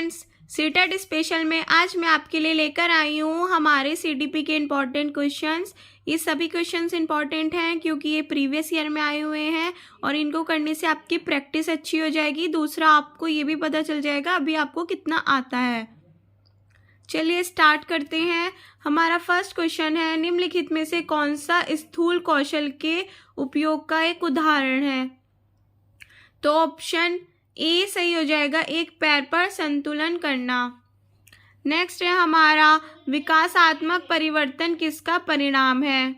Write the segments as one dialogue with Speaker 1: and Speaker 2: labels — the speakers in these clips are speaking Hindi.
Speaker 1: फ्रेंड्स, सीटेट स्पेशल में आज मैं आपके लिए लेकर आई हूँ हमारे सीडीपी के इम्पॉर्टेंट क्वेश्चंस। ये सभी क्वेश्चंस इम्पॉर्टेंट हैं क्योंकि ये प्रीवियस ईयर में आए हुए हैं और इनको करने से आपकी प्रैक्टिस अच्छी हो जाएगी। दूसरा, आपको ये भी पता चल जाएगा अभी आपको कितना आता है। चलिए स्टार्ट करते हैं। हमारा फर्स्ट क्वेश्चन है, निम्नलिखित में से कौन सा स्थूल कौशल के उपयोग का एक उदाहरण है? तो ऑप्शन ए सही हो जाएगा, एक पैर पर संतुलन करना। नेक्स्ट है हमारा, विकासात्मक परिवर्तन किसका परिणाम है?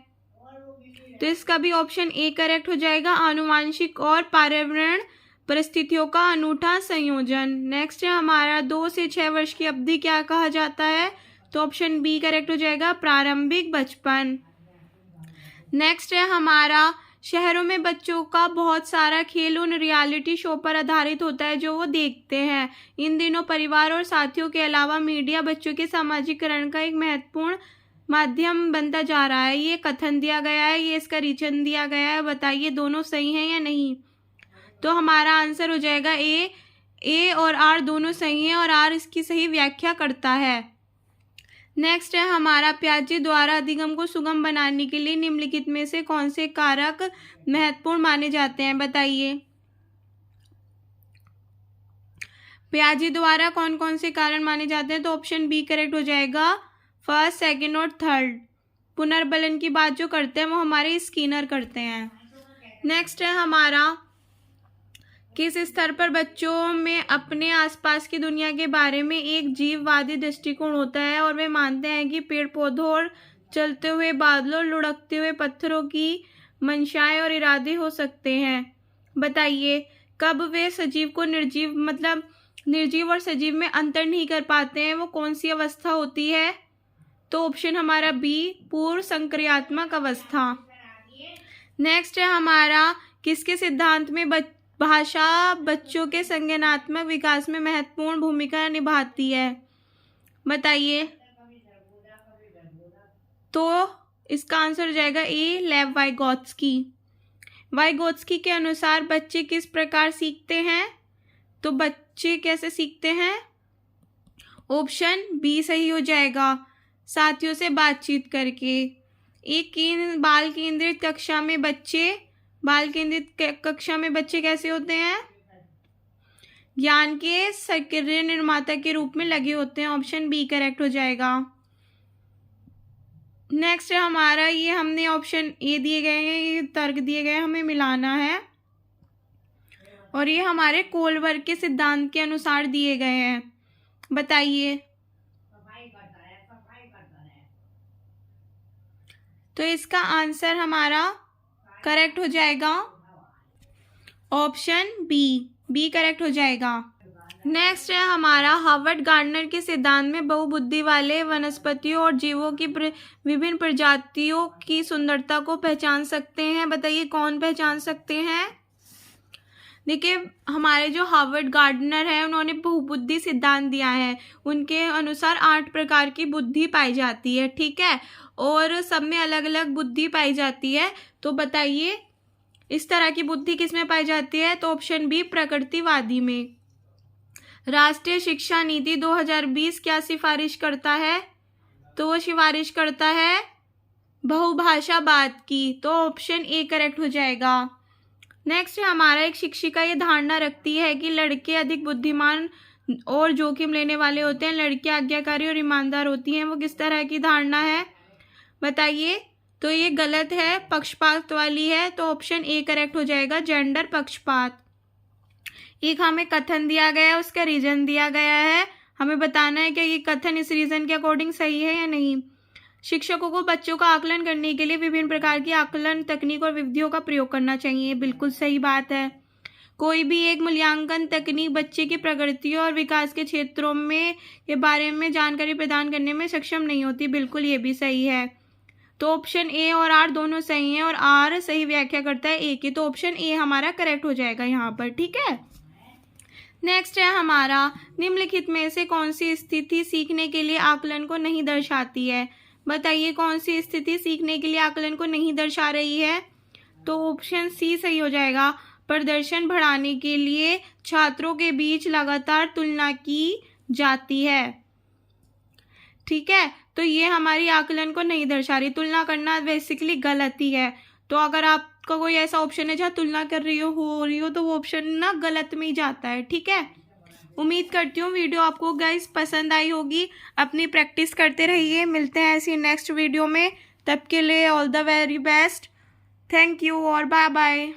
Speaker 1: तो इसका भी ऑप्शन ए करेक्ट हो जाएगा, आनुवांशिक और पर्यावरण परिस्थितियों का अनूठा संयोजन। नेक्स्ट है हमारा, 2 से 6 वर्ष की अवधि क्या कहा जाता है? तो ऑप्शन बी करेक्ट हो जाएगा, प्रारंभिक बचपन। नेक्स्ट है हमारा, शहरों में बच्चों का बहुत सारा खेल उन रियलिटी शो पर आधारित होता है जो वो देखते हैं। इन दिनों परिवार और साथियों के अलावा मीडिया बच्चों के सामाजिकरण का एक महत्वपूर्ण माध्यम बनता जा रहा है। ये कथन दिया गया है, ये इसका रीजन दिया गया है। बताइए दोनों सही हैं या नहीं? तो हमारा आंसर हो जाएगा ए और आर दोनों सही हैं और आर इसकी सही व्याख्या करता है। नेक्स्ट है हमारा, प्याजे द्वारा अधिगम को सुगम बनाने के लिए निम्नलिखित में से कौन से कारक महत्वपूर्ण माने जाते हैं? बताइए प्याजे द्वारा कौन कौन से कारण माने जाते हैं? तो ऑप्शन बी करेक्ट हो जाएगा, फर्स्ट, सेकंड और थर्ड। पुनर्बलन की बात जो करते हैं वो हमारे स्किनर करते हैं। नेक्स्ट है हमारा, किस स्तर पर बच्चों में अपने आसपास की दुनिया के बारे में एक जीववादी दृष्टिकोण होता है और वे मानते हैं कि पेड़ पौधों और चलते हुए बादलों, लुढ़कते हुए पत्थरों की मंशाएं और इरादे हो सकते हैं? बताइए कब वे सजीव को निर्जीव और सजीव में अंतर नहीं कर पाते हैं, वो कौन सी अवस्था होती है? तो ऑप्शन हमारा बी, पूर्व संक्रियात्मक अवस्था। नेक्स्ट है हमारा, किसके सिद्धांत में भाषा बच्चों के संज्ञानात्मक विकास में महत्वपूर्ण भूमिका निभाती है? बताइए। तो इसका आंसर हो जाएगा ए, लेव वाइगोत्स्की। वाइगोत्स्की के अनुसार बच्चे किस प्रकार सीखते हैं? तो बच्चे कैसे सीखते हैं? ऑप्शन बी सही हो जाएगा, साथियों से बातचीत करके। एक बाल केंद्रित कक्षा में बच्चे कैसे होते हैं? ज्ञान के सक्रिय निर्माता के रूप में लगे होते हैं। ऑप्शन बी करेक्ट हो जाएगा। नेक्स्ट है हमारा, ये हमने ऑप्शन ए दिए गए हैं, ये तर्क दिए गए हैं, हमें मिलाना है और ये हमारे कोलबर्ग के सिद्धांत के अनुसार दिए गए हैं। बताइए। तो इसका आंसर हमारा करेक्ट हो जाएगा, ऑप्शन बी करेक्ट हो जाएगा। नेक्स्ट है हमारा, हार्वर्ड गार्डनर के सिद्धांत में बहुबुद्धि वाले वनस्पतियों और जीवों की विभिन्न प्रजातियों की सुंदरता को पहचान सकते हैं। बताइए कौन पहचान सकते हैं? देखिए हमारे जो हार्वर्ड गार्डनर है उन्होंने बहुबुद्धि सिद्धांत दिया है। उनके अनुसार 8 प्रकार की बुद्धि पाई जाती है, ठीक है, और सब में अलग अलग बुद्धि पाई जाती है। तो बताइए इस तरह की बुद्धि किस में पाई जाती है? तो ऑप्शन बी, प्रकृतिवादी में। राष्ट्रीय शिक्षा नीति 2020 क्या सिफारिश करता है? तो वो सिफारिश करता है बहुभाषावाद की। तो ऑप्शन ए करेक्ट हो जाएगा। नेक्स्ट है हमारा, एक शिक्षिका ये धारणा रखती है कि लड़के अधिक बुद्धिमान और जोखिम लेने वाले होते हैं, लड़कियां आज्ञाकारी और ईमानदार होती हैं। वो किस तरह की धारणा है? बताइए। तो ये गलत है, पक्षपात वाली है। तो ऑप्शन ए करेक्ट हो जाएगा, जेंडर पक्षपात। एक हमें कथन दिया गया है, उसका रीजन दिया गया है, हमें बताना है कि ये कथन इस रीजन के अकॉर्डिंग सही है या नहीं। शिक्षकों को बच्चों का आकलन करने के लिए विभिन्न प्रकार की आकलन तकनीक और विधियों का प्रयोग करना चाहिए। बिल्कुल सही बात है। कोई भी एक मूल्यांकन तकनीक बच्चे की प्रगति और विकास के क्षेत्रों में के बारे में जानकारी प्रदान करने में सक्षम नहीं होती। बिल्कुल ये भी सही है। तो ऑप्शन ए और आर दोनों सही हैं और आर सही व्याख्या करता है ए की। तो ऑप्शन ए हमारा करेक्ट हो जाएगा यहाँ पर, ठीक है। नेक्स्ट है हमारा, निम्नलिखित में से कौन सी स्थिति सीखने के लिए आकलन को नहीं दर्शाती है? बताइए कौन सी स्थिति सीखने के लिए आकलन को नहीं दर्शा रही है? तो ऑप्शन सी सही हो जाएगा, प्रदर्शन बढ़ाने के लिए छात्रों के बीच लगातार तुलना की जाती है। ठीक है, तो ये हमारी आकलन को नहीं दर्शा रही। तुलना करना बेसिकली गलत ही है। तो अगर आपका कोई ऐसा ऑप्शन है जहाँ तुलना कर रही हो रही हो तो वो ऑप्शन ना गलत में ही जाता है। ठीक है, उम्मीद करती हूँ वीडियो आपको गाइस पसंद आई होगी। अपनी प्रैक्टिस करते रहिए। मिलते हैं ऐसी नेक्स्ट वीडियो में। तब के लिए all the very best. Thank you और बाय बाय।